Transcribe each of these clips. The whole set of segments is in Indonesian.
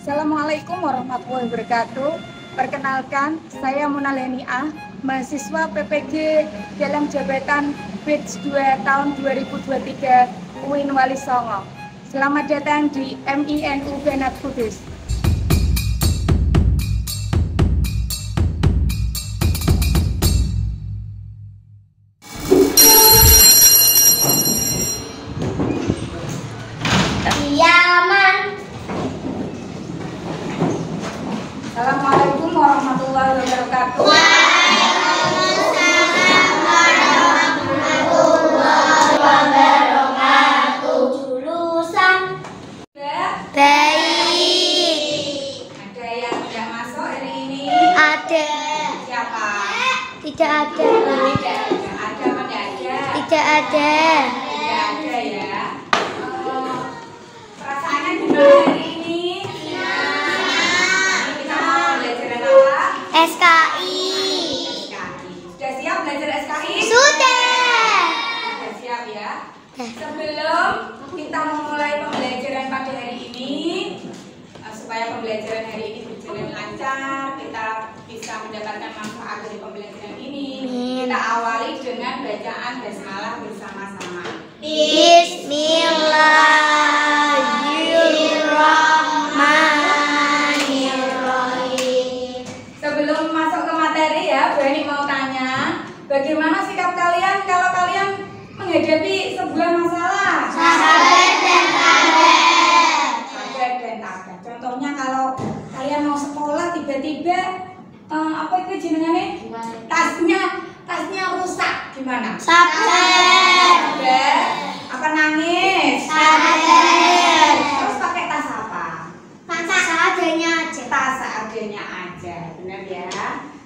Assalamualaikum warahmatullahi wabarakatuh. Perkenalkan, saya Mona Lenia, mahasiswa PPG dalam jabatan Batch 2 tahun 2023 UIN Wali Songo. Selamat datang di MINU Banat Kudus. Assalamualaikum warahmatullahi wabarakatuh. Waalaikumsalam warahmatullahi wabarakatuh. Jurusan baik. Ada yang tidak masuk hari ini? Ada. Siapa? Tidak ada. Tidak ada. Ada apa tidak ada? Tidak ada. Tidak ada ya. Perasaannya gimana hari ini? Kita mau belajar apa? SKI. Sudah siap belajar SKI? Sudah. Sudah siap ya. Sebelum kita memulai pembelajaran pada hari ini, supaya pembelajaran hari ini berjalan lancar, kita bisa mendapatkan manfaat dari pembelajaran ini, kita awali dengan bacaan basmalah bersama-sama. Bismillahirrahmanirrahim. Sebelum masuk ke materi ya, Bu Eni mau tanya, bagaimana sikap kalian kalau kalian menghadapi sebuah masalah? Sabar dan tabah. Sabar dan tabah. Contohnya kalau kalian mau sekolah tiba-tiba apa itu jenengannya? Tasnya rusak, gimana? Sabar. Sabar. Apa nangis? Sabar. Terus pakai tas apa? Seadanya aja. Tas seadanya aja, benar ya.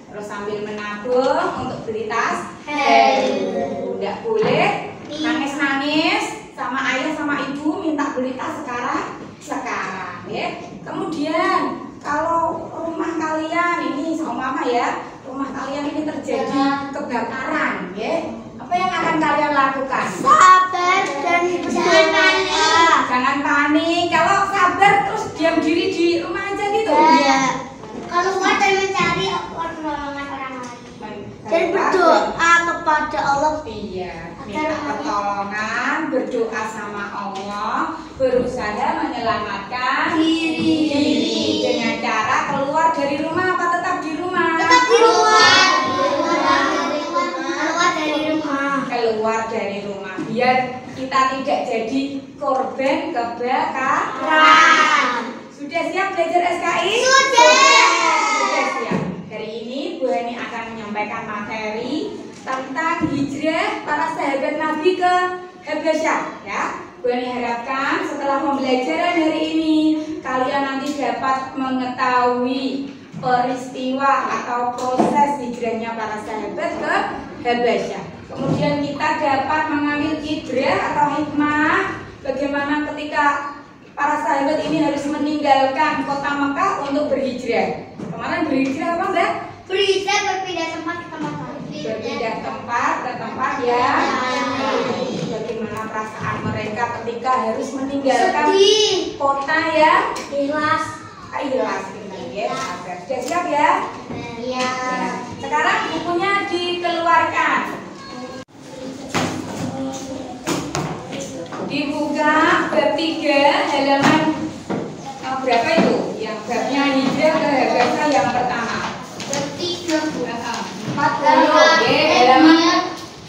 Terus sambil menabung untuk beli tas baru. Nggak boleh nangis-nangis sama ayah sama ibu minta beli tas sekarang ya. Kemudian kalau rumah kalian ini sama mama ya, rumah kalian ini terjadi kebakaran ya, apa yang akan kalian lakukan? Sabar dan jangan panik. Jangan panik. Kalau sabar terus diam diri di rumah aja gitu. Iya. Keluar dan mencari pertolongan orang lain. Dan berdoa kepada Allah. Iya, minta pertolongan, berdoa sama Allah, berusaha menyelamatkan diri dengan cara keluar dari rumah apa tetap di rumah? Tetap di rumah. Keluar dari rumah. Keluar dari rumah biar kita tidak jadi korban kebakaran. Sudah siap belajar SKI? Sudah. Sudah siap. Hari ini Bu Eni akan menyampaikan materi tentang hijrah para sahabat Nabi ke Habasyah ya. Bu Eni harapkan setelah pembelajaran hari ini kalian nanti dapat mengetahui peristiwa atau proses hijrahnya para sahabat ke Habasyah. Kemudian kita dapat mengambil ibrah atau hikmah bagaimana ketika para sahabat ini harus meninggalkan kota Mekah untuk berhijrah. Kemarin berhijrah apa Mbak? Berhijrah berpindah tempat ke tempat lain. Berpindah tempat ke tempat ya. Bagaimana perasaan mereka ketika harus meninggalkan Sedih. kota ya? Ikhlas. Ikhlas benar ya. Sudah siap ya? Iya. Sekarang bukunya dikeluarkan. Dibuka bab 3 halaman berapa itu? Yang babnya hijrah ke Habasyah yang pertama. Bertiga. 40 ya,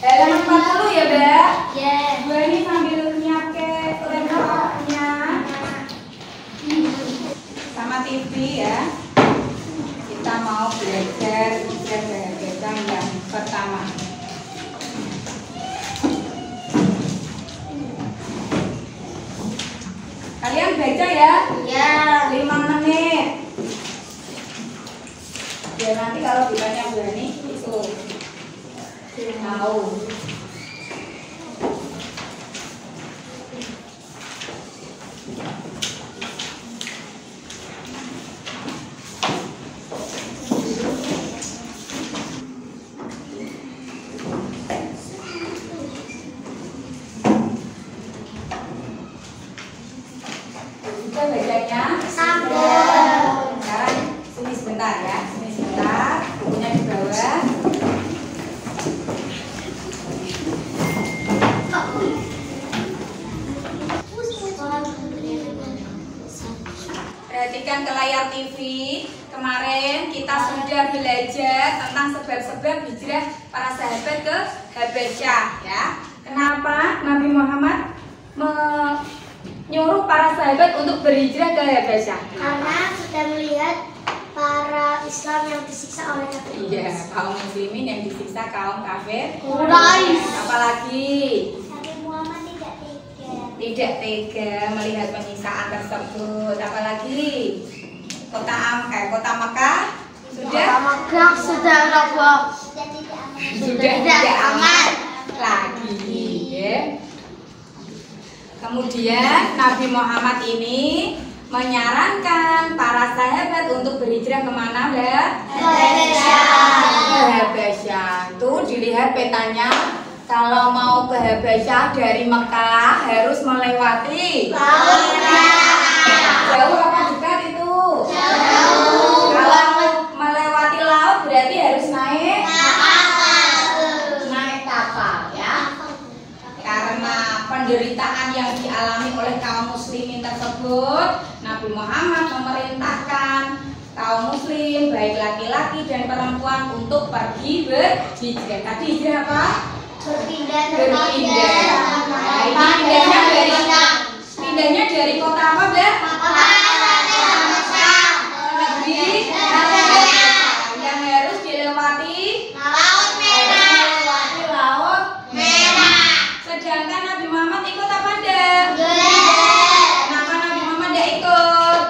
halaman 40 ya, Mbak. Ya. Bu ini sambil nyiapke laptopnya sama TV ya. Kita mau belajar hijrah ke Habasyah yang pertama. Kalian baca ya? Ya. 5 menit. Biar nanti kalau ditanya Bu Ani itu tahu. Kita bacanya Sabar. sebentar ya. Sini sebentar. Bukunya di bawah. Perhatikan ke layar TV. Kemarin kita sudah belajar tentang sebab-sebab hijrah para sahabat ke Habasyah ya. Kenapa Nabi Muhammad menyuruh para sahabat untuk berhijrah ke Habasyah? Karena sudah melihat para Islam yang disiksa oleh kafir. Iya, kaum muslimin yang disiksa kaum kafir. Quraisy. Apalagi Nabi Muhammad tidak tega melihat penyiksaan tersebut. Apalagi kota Makkah sudah roboh. sudah tidak aman lagi ya. Kemudian Nabi Muhammad ini menyarankan para sahabat untuk berhijrah kemana, Mbak? Habasyah. Tuh dilihat petanya. Kalau mau ke Habasyah dari Mekah harus melewati jauh apa dekat itu? Jauh. Kalau melewati laut berarti harus naik kapal ya. Karena penderitaan yang dialami oleh kaum muslimin tersebut, Nabi Muhammad memerintahkan kaum muslim baik laki-laki dan perempuan untuk pergi berhijrah. Tadi hijrah apa? Berpindah. Nah, ini pindahnya dari kota apa, Mbak? Negeri yang harus dilewati Laut Merah. Sedangkan Nabi Muhammad ikut apa enggak? Kenapa Nabi Muhammad enggak ikut?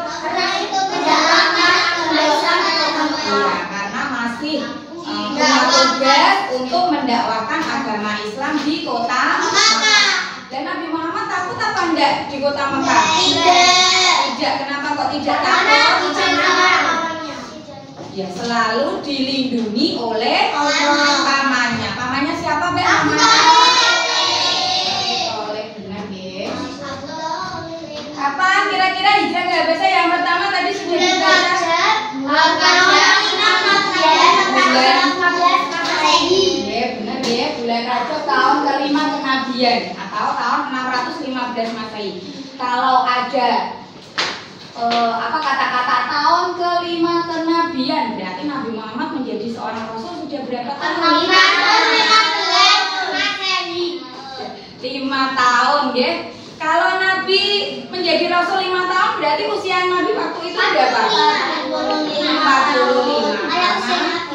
Iya, karena masih punya tugas untuk mendakwakan agama Islam di kota Makkah. Dan Nabi Muhammad takut apa enggak di kota Makkah? Tidak. Kenapa kok tidak takut? Ya, selalu dilindungi oleh pamannya. Pamannya siapa, Mbak? Oleh benar, ya. Kapan kira-kira hijrah ke Habasyah yang pertama tadi sudah dibaca? Benar ya, bulan Rajab tahun kelima kenabian atau tahun 615 Masehi. Kalau ada kata-kata tahun kelima kenabian, berarti Nabi Muhammad menjadi seorang rasul sudah berapa tahun? 5 tahun ya. Kalau Nabi menjadi rasul 5 tahun, berarti usia Nabi waktu itu berapa? 45.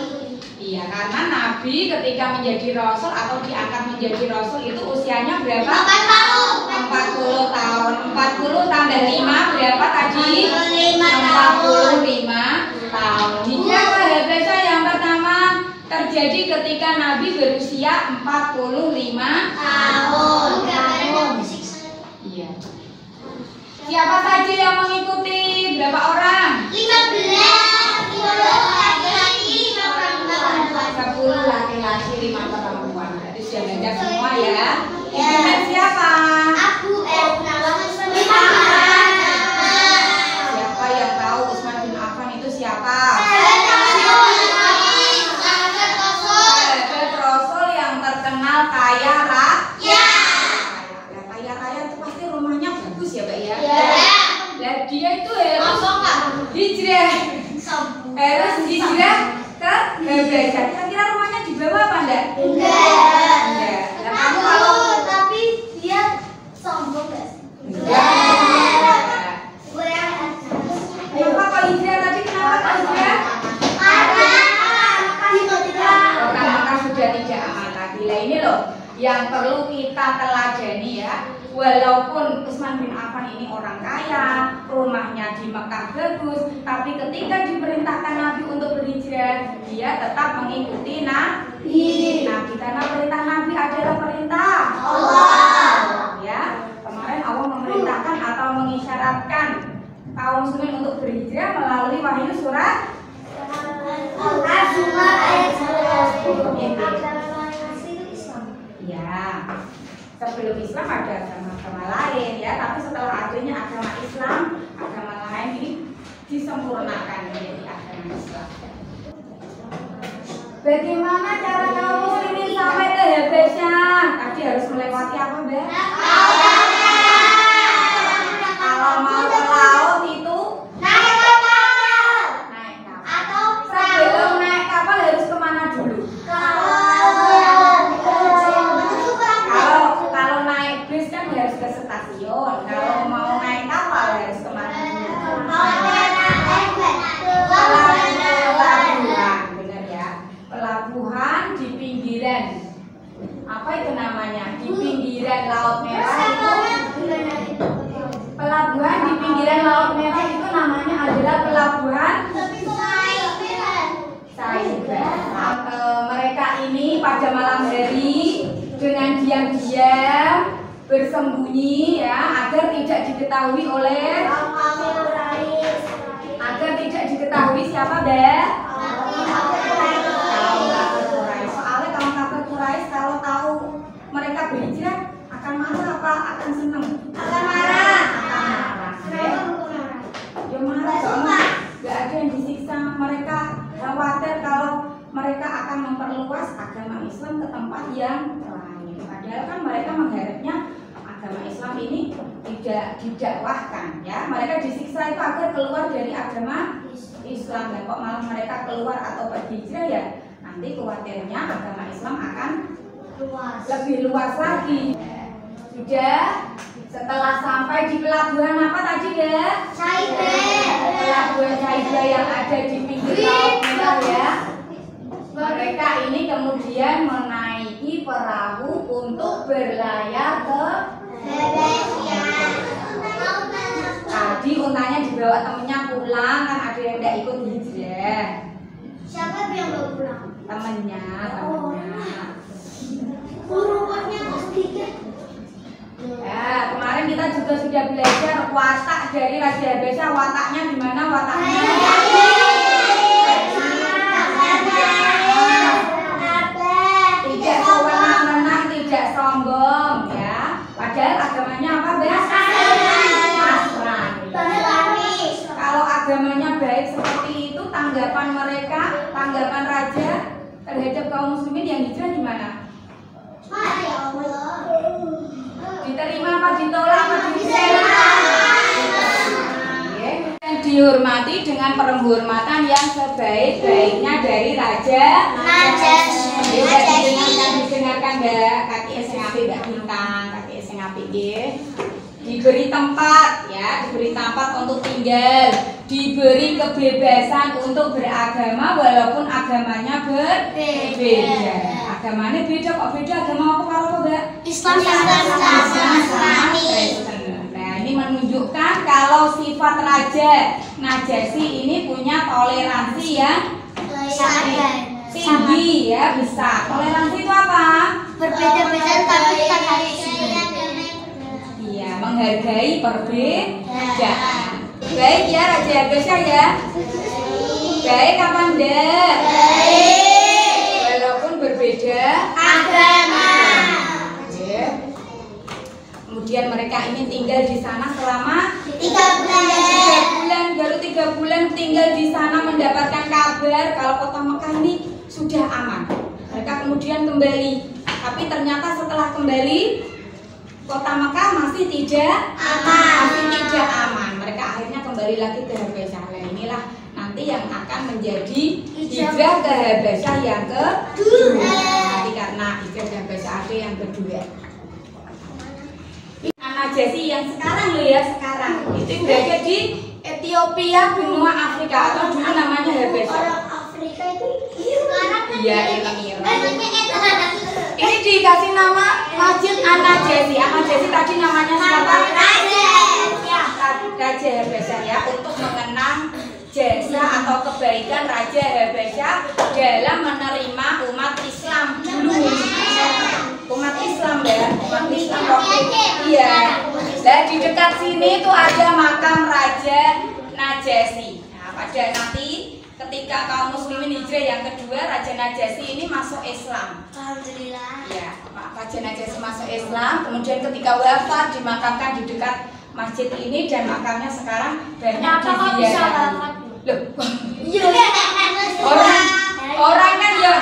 Iya, karena Nabi ketika menjadi rasul atau diangkat menjadi rasul itu usianya berapa? 40 tahun. 40 tambah 5 berapa tadi? 45 tahun. Hijrah ke Habasyah yang pertama terjadi ketika Nabi berusia 45 tahun. Iya. Siapa saja yang mengikuti? Berapa orang? 10 laki-laki, 5 perempuan. Berarti sudah belajar semua ya. Dengan siapa? Siapa yang tahu Utsman bin Affan itu siapa? Sahabat Rasul yang terkenal kaya raya. Kaya raya itu pasti rumahnya bagus ya, Mbak ya. Dan dia itu harus hijrah. Harus hijrah ke Habasyah. Kira-kira rumahnya di bawah apa enggak? Enggak. Nah, kamu kalau tapi dia sombong guys. enggak. Kenapa kok hijrah tadi? Kenapa kok hijrah? Kota Makkah sudah tidak aman lagi. Nah, ini loh yang perlu kita teladani ya. Walaupun Utsman bin Affan ini orang kaya, rumahnya di Mekah bagus, tapi ketika diperintahkan Nabi untuk berhijrah, dia tetap mengikuti Nabi. Karena perintah Nabi adalah perintah Allah. Ya, kemarin Allah memerintahkan atau mengisyaratkan kaum muslimin untuk berhijrah melalui wahyu surat Az-Zumar ayat 11. Ya, sebelum Islam ada agama lain ya, tapi setelah adanya agama Islam, agama lain ini disempurnakan menjadi agama Islam. Bagaimana cara kaum muslimin sampai ke Habesya? Tadi harus melewati apa, Mbak? Kalau mau ke laut itu Naik kapal. naik kapal. Atau Sebelum naik kapal harus kemana dulu? Kalau naik bis kan harus ke stasiun. Kalau mau naik kapal harus kemana dulu? Pelabuhan, benar ya. Pelabuhan di pinggiran. Apa itu namanya? Di pinggiran Laut Merah itu. Pelabuhan di pinggiran Laut Merah itu namanya adalah pelabuhan Saiba. Mereka ini pada malam hari dengan diam-diam bersembunyi ya agar tidak diketahui siapa, Mbak? Kaum kafir Quraisy. Soalnya kaum kafir Quraisy kalau tahu mereka berhijrah akan marah apa? Akan senang? Akan marah. Ya marah soalnya nggak ada yang disiksa. Mereka khawatir kalau mereka akan memperluas agama Islam ke tempat yang lain. Padahal kan mereka mengharapnya agama Islam ini tidak didakwahkan, ya. Mereka disiksa itu agar keluar dari agama Islam, dan kok malah mereka keluar atau berhijrah ya. Nanti khawatirnya agama Islam akan lebih luas lagi. Sudah. Setelah sampai di pelabuhan apa tadi, Mbak? Pelabuhan Saiba yang ada di pinggir Laut Merah ya. Mereka ini kemudian menaiki perahu untuk berlayar ke Habesya. Tadi untanya dibawa temennya pulang, kan ada yang tidak ikut hijrah. Siapa yang bawa pulang? Temennya. Rumputnya sedikit. Ya, kemarin kita juga sudah belajar watak dari Raja Habesya. Wataknya gimana wataknya? Tidak sewenang-wenang, tidak sombong, ya. Padahal agamanya apa, Mbak? Nasrani. Kalau agamanya baik seperti itu, tanggapan mereka, tanggapan raja terhadap kaum muslimin yang hijrah gimana? Diterima apa ditolak apa diterima? Dan dihormati dengan penghormatan yang sebaik-baiknya dari Raja Najasyi. Didengarkan Mbak, kaki sing apik Mbak Bintang, kaki sing apik nggih. Diberi tempat ya, diberi tempat untuk tinggal, diberi kebebasan untuk beragama walaupun agamanya berbeda. Agamanya beda kok beda, agama apa karo apa, Mbak? Islam. Nah, ini menunjukkan kalau sifat Raja Najasyi ini punya toleransi yang tinggi ya, bisa. Toleransi itu apa? Berbeda-beda tapi tetap harus Iya, menghargai perbedaan. Baik ya Raja Habesya ya. Baik apa enggak? baik. Walaupun berbeda Agama. ya. Kemudian mereka ini tinggal di sana selama 3 bulan. Baru 3 bulan tinggal di sana mendapatkan kabar kalau kota Mekah ini sudah aman. Mereka kemudian kembali, tapi ternyata setelah kembali kota Mekah masih tidak aman. Mereka akhirnya kembali lagi ke Habesya. Nah, inilah nanti yang akan menjadi hijrah ke Habesya yang kedua. Nanti karena hijrah ke Habesya ada yang kedua. Najasyi yang sekarang loh ya, sekarang itu berada di Ethiopia, benua Afrika atau dulu namanya Habesya. Orang Afrika itu sekarang Iya, Iran. Ini dikasih nama Masjid An-Najasyi. An-Najasyi tadi namanya siapa? Raja Habesya ya, untuk mengenang jasa atau kebaikan Raja Habesya dalam menerima umat Islam dulu. Umat Islam ya, umat Islam waktu iya. Dan di dekat sini tuh ada makam Raja Najasyi. Nah, pada nanti ketika kaum muslimin hijrah yang kedua, Raja Najasyi ini masuk Islam. Alhamdulillah. Ya, Raja Najasyi masuk Islam, kemudian ketika wafat dimakamkan di dekat masjid ini dan makamnya sekarang banyak diziarahi. Loh, orang kan ya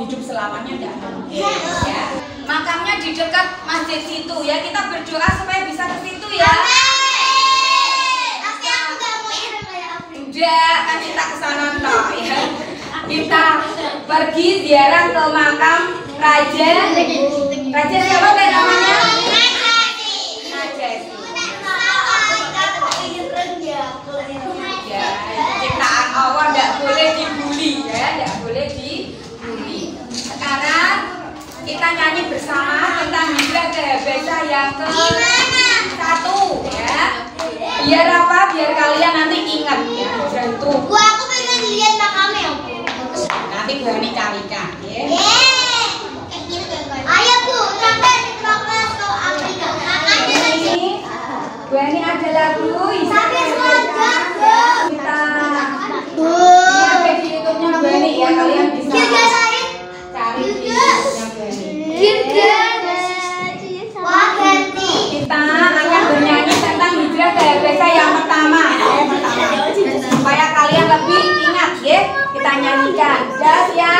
hidup selamanya enggak mungkin ya. Makamnya di dekat masjid situ ya. Kita berdoa supaya bisa ke situ ya. Tapi aku nggak mau iring kayak Afri. Udah, kan kita ke sana toh ya. Kita pergi ziarah ke makam Raja siapa teh namanya? Najasi. Ya, ciptaan Allah enggak boleh dibully ya, enggak boleh dibully. Sekarang kita nyanyi bersama tentang hijrah ke Habasyah yang ke-1 ya. Biar apa? Biar kalian nanti ingat ya hijrah itu. Bu, aku pengen lihat makamnya. Nanti Bu Hani carikan ya. Ayo Bu, sampai kita ke Afrika. Makanya lagi. Bu Hani ada lagu Sampai selanjutnya. kita Bu. ini ada di YouTube-nya Bu Hani ya, kalian bisa Juga lain. cari di YouTube-nya Bu Hani. Wah, ganti. Kita akan bernyanyi tentang hijrah ke Habasyah yang pertama ya, supaya kalian lebih ingat ya. Kita nyanyikan. Jas ya.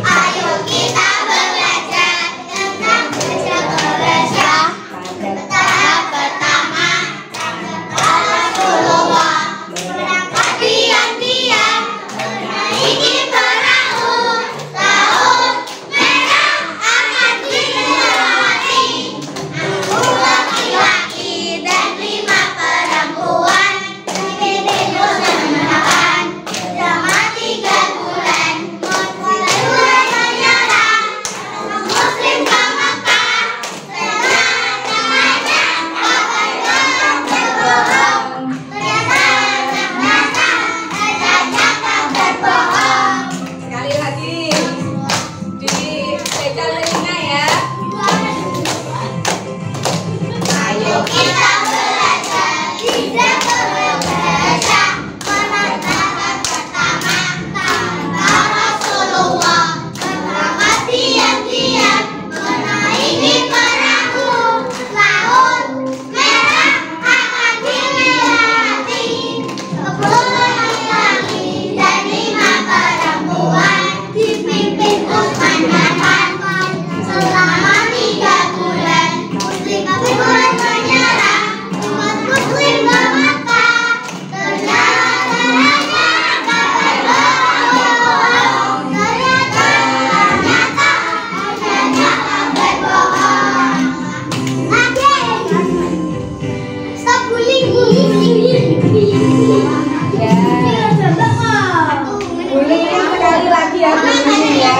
Ayo kita belajar tentang hijrah ke Habasyah. Tahap pertama, Rasulullah berangkat diam-diam menaiki perahu. Laut merah akan dilewati. Aku laki-laki dan 5 perempuan dibimbing Ustaz menahan selama 3 bulan. Muslim menyerang Muslim ke Mekah. Setengah-tengahnya akan tetap berbohong. Ternyata cakap berbohong. Sekali lagi di spesial Lina ya. Ayo kita belajar hijrah ke Habasyah. Tahap pertama, tanpa Rasulullah berangkat diam-diam menaiki perahu. Laut merah akan dilewati. 10 laki-laki dan 5 perempuan dipimpin Utsman Affan. Selama 3 bulan Muslim menyerang umat Muslim ke Mekah. Ternyata berbohong. Ternyata berbohong. Stop bullying. Ya. Bullying sekali lagi ya bullying ya.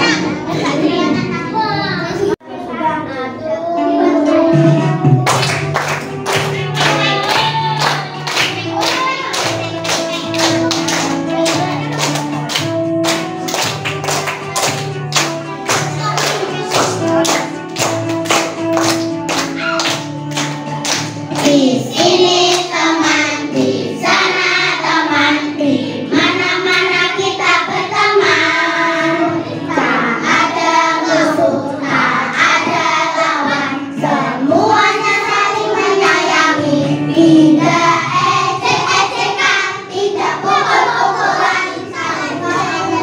Di sini teman, di sana teman, di mana-mana kita berteman. Tak ada musuh, tak ada lawan, semuanya saling menyayangi. Tidak ejek-ejekan, tidak pukul-pukulan, saling menyayangi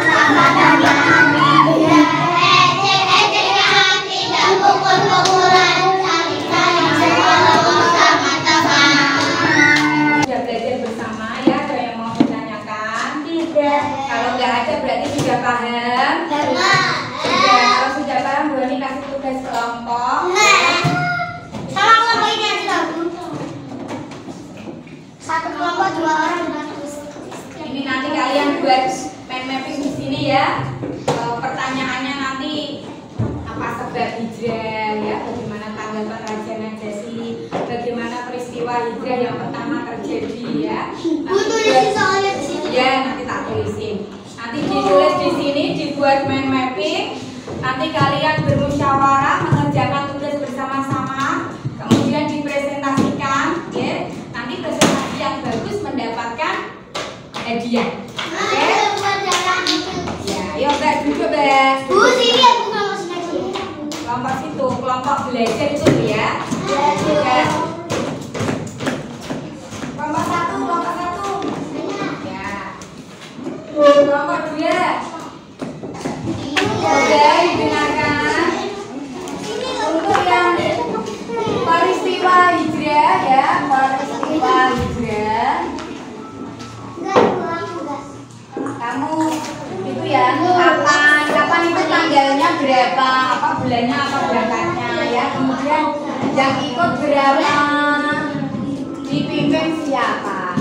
sama-sama. Tidak ejek-ejekan, tidak pukul-pukulan, saling Sudah belajar bersama ya, ada yang mau ditanyakan? Tidak. Kalau nggak ada berarti sudah paham. Sudah, kalau sudah paham Bu Hani kasih tugas kelompok. Sama kelompok ini aja. Satu kelompok 2 orang. Ini nanti kalian buat mind mapping di sini ya. Pertanyaannya nanti apa sebab hijrah ya, bagaimana tanggapan Raja Najasi, bagaimana peristiwa hijrah yang pertama terjadi ya. Bu, tulisin soalnya di sini. Ya, nanti tak tulisin. Nanti ditulis di sini, dibuat mind mapping. Nanti kalian bermusyawarah mengerjakan tugas bersama-sama, kemudian dipresentasikan ya. Nanti presentasi yang bagus mendapatkan hadiah. Oke? Nah, Ya, yuk Mbak. kelompok belajar itu ya. Kelompok 1, kelompok 1. Ya. Kelompok 2. Oke, dengarkan. Untuk yang peristiwa hijrah ya, peristiwa hijrah. Kamu itu ya, kapan itu tanggalnya berapa, apa bulannya, apa berangkatnya ya. Kemudian yang ikut berapa, dipimpin siapa.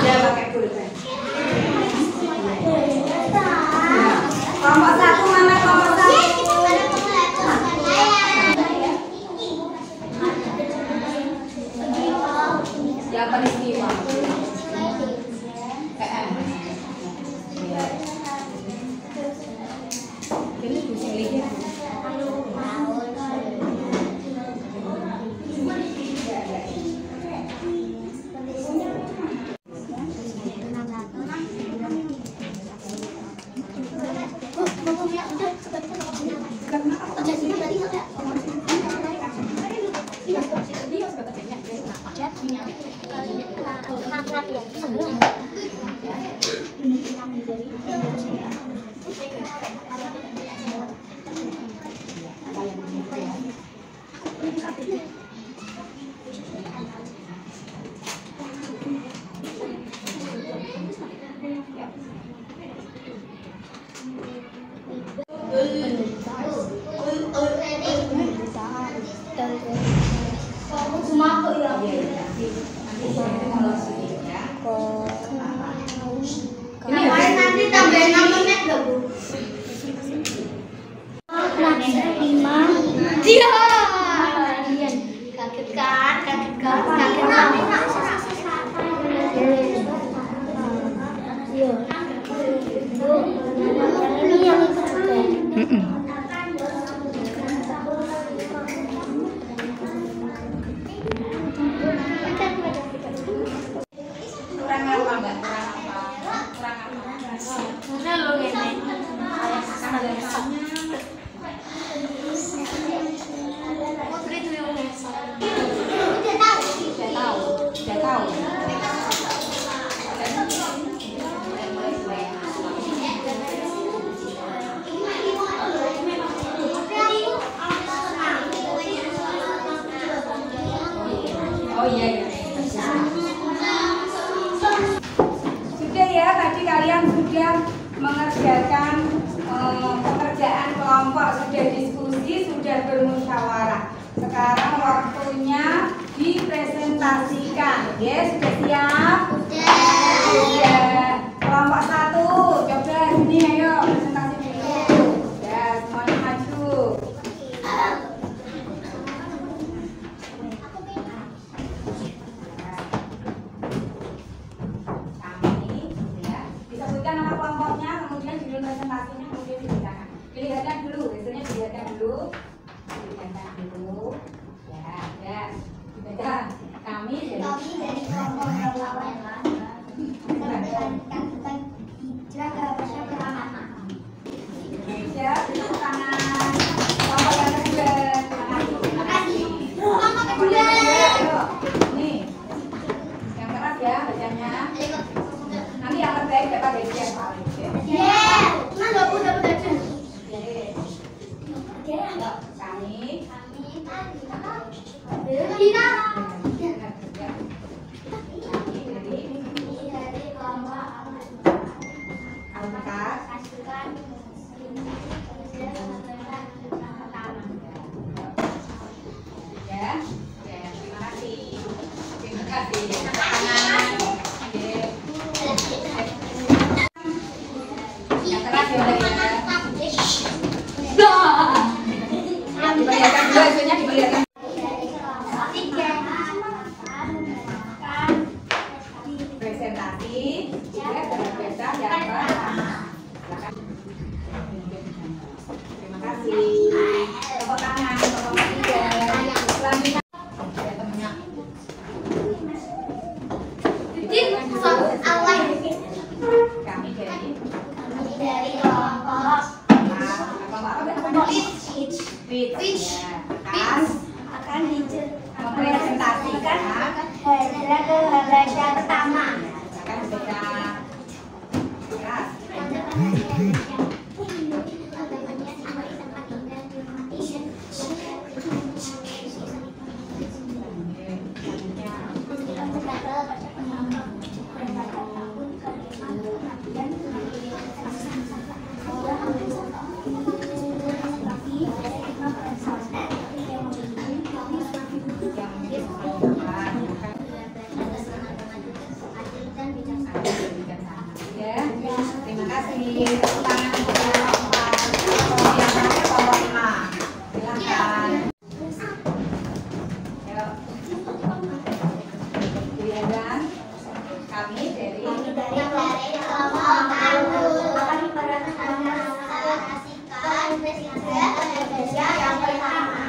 Ya pakai pulpen. Kelompok 1 mana kelompok 1? Ya peristiwa. Ini pusing lagi. Nanti tambahin apa nih, Bu? Dia. Kaget kan? Ini yang ikut juga. Kurang apa enggak? Kurang apa? Sudah tahu. Oh iya. Sudah ya, tadi kalian sudah mengerjakan pekerjaan kelompok, sudah diskusi, sudah bermusyawarah. Sekarang waktunya dipresentasikan. Ya, sudah siap? Sudah. Kelompok 1, coba sini ayo presentasi dulu. Ya, semuanya maju. Disebutkan nama kelompoknya, kemudian judul presentasinya, kemudian dibacakan. Dilihatkan dulu, biasanya dilihatkan dulu. Ya, ya. Dibaca. Kami dari kelompok relawan tentang hijrah ke Habasya bersama. Indonesia, tepuk tangan. Kelompok yang kedua. Terima kasih. Kelompok kedua. Ayo. Nih. Yang keras ya bacanya. Nanti yang terbaik dapat gaji yang paling. Nah, dapat gaji. Kami. Lina. Speech akan mempresentasikan Hijrah ke Habasya pertama. akan baca keras. Ya, terima kasih. Tepuk tangan untuk kelompok 4. Yang terakhir kelompok 5. Silakan. Yuk. Dilihatkan. Kami dari kelompok akan mempresentasikan hijrah ke Habasya yang pertama.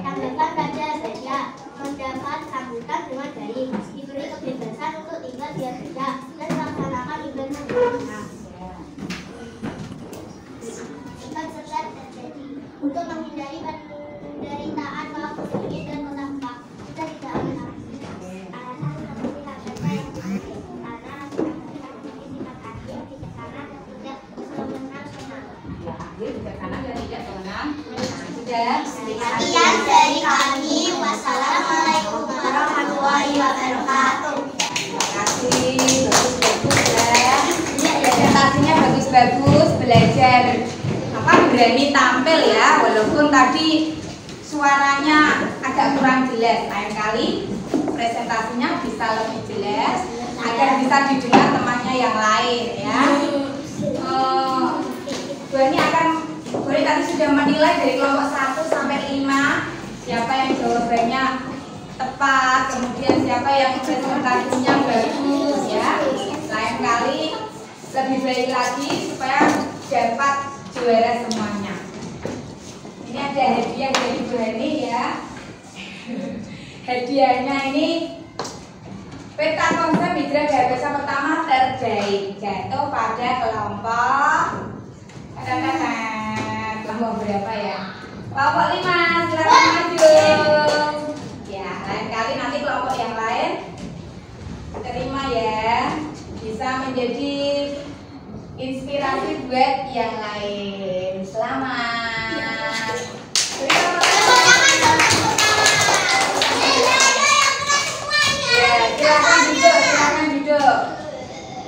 Tanggapan Raja Habasya mendapat sambutan dengan baik, diberi kebebasan untuk tinggal di Habasya dan melaksanakan ibadah agama. Sekat-sekat terjadi untuk menghindari penderitaan kaum muslimin dan kota Mekah. Kita tidak akan alasan seperti Habasya yang baik, karena sifat adil, bijaksana dan tidak semena-mena. Ya, adil, bijaksana dan tidak semena-mena. Sudah. Sekian dari kami. Wassalamualaikum warahmatullahi wabarakatuh. Terima kasih, bagus-bagus ya. Presentasinya bagus-bagus, belajar apa berani tampil ya, walaupun tadi suaranya agak kurang jelas. Lain kali presentasinya bisa lebih jelas agar bisa didengar temannya yang lain ya. Bu Ani akan boleh tadi sudah menilai dari kelompok 1 sampai 5 siapa yang jawabannya tepat, kemudian siapa yang presentasinya bagus ya. Lain kali lebih baik lagi supaya dapat juara semuanya. Ini ada hadiah dari Bu Hani ya. Hadiahnya ini peta konsep hijrah ke Habasya pertama terbaik jatuh pada kelompok kelompok berapa ya? Kelompok 5, silakan maju. Ya, lain kali nanti kelompok yang lain terima ya, bisa menjadi inspirasi buat yang lain. Selamat. Ya, silakan duduk.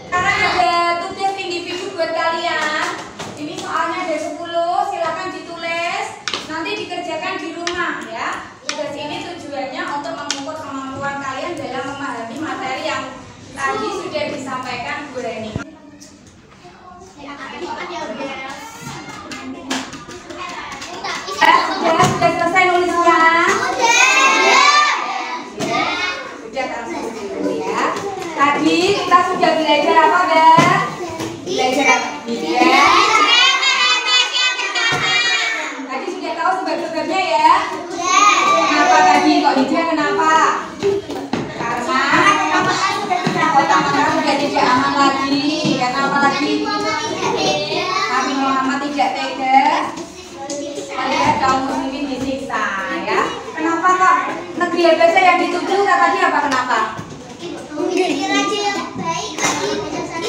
Sekarang ada tugas individu buat kalian. Ini soalnya ada 10, silakan ditulis. Nanti dikerjakan di rumah ya. Tugas ini tujuannya untuk mengukur kemampuan kalian dalam memahami materi yang tadi sudah disampaikan Bu Reni. Sudah selesai nulisnya? Sudah langsung dulu ya. Tadi kita sudah belajar apa, Mbak? Belajar apa? Tadi sudah tahu sebab-sebabnya ya? Kenapa tadi kok hijrah, kenapa? Karena kota Mekah sudah tidak aman lagi. Karena apa lagi? Nabi Muhammad tidak tega melihat kaum muslimin disiksa ya. Kenapa kok negeri Habasya yang dituju katanya apa, kenapa? Memiliki raja yang baik, adil, bijaksana,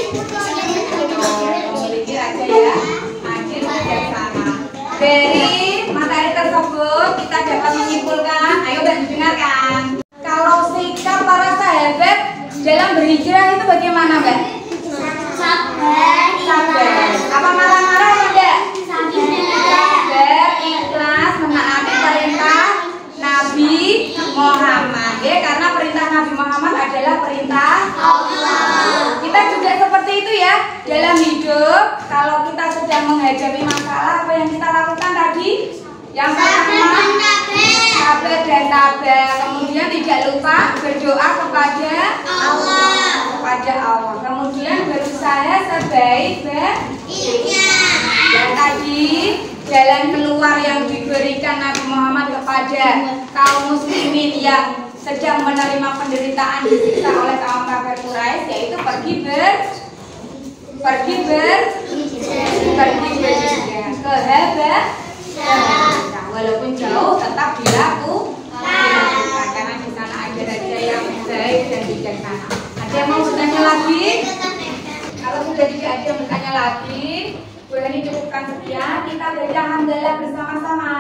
memiliki raja ya adil, bijaksana. Dari materi tersebut kita dapat menyimpulkan, ayo dan didengarkan. Kalau sikap para sahabat dalam berhijrah itu bagaimana, Mbak? Sabar. Apa marah-marah enggak? Sabar, ikhlas, menaati perintah Nabi Muhammad ya, karena perintah Nabi Muhammad adalah perintah Allah. Kita juga seperti itu ya dalam hidup. Kalau kita sedang menghadapi masalah, apa yang kita lakukan tadi? Yang pertama, sabar dan tabah. Kemudian tidak lupa berdoa kepada Allah. Kemudian berusaha sebaik-baiknya. Dan tadi jalan keluar yang diberikan Nabi Muhammad kepada kaum muslimin yang sedang menerima penderitaan disiksa oleh kaum kafir Quraisy, yaitu pergi berjihad ke Habasah. Walaupun jauh tetap dilakukan karena di sana ada raja yang baik dan bijaksana. Ada yang mau bertanya lagi? Kalau sudah tidak ada yang bertanya lagi, boleh dicukupkan sekian. Kita baca hamdalah bersama-sama.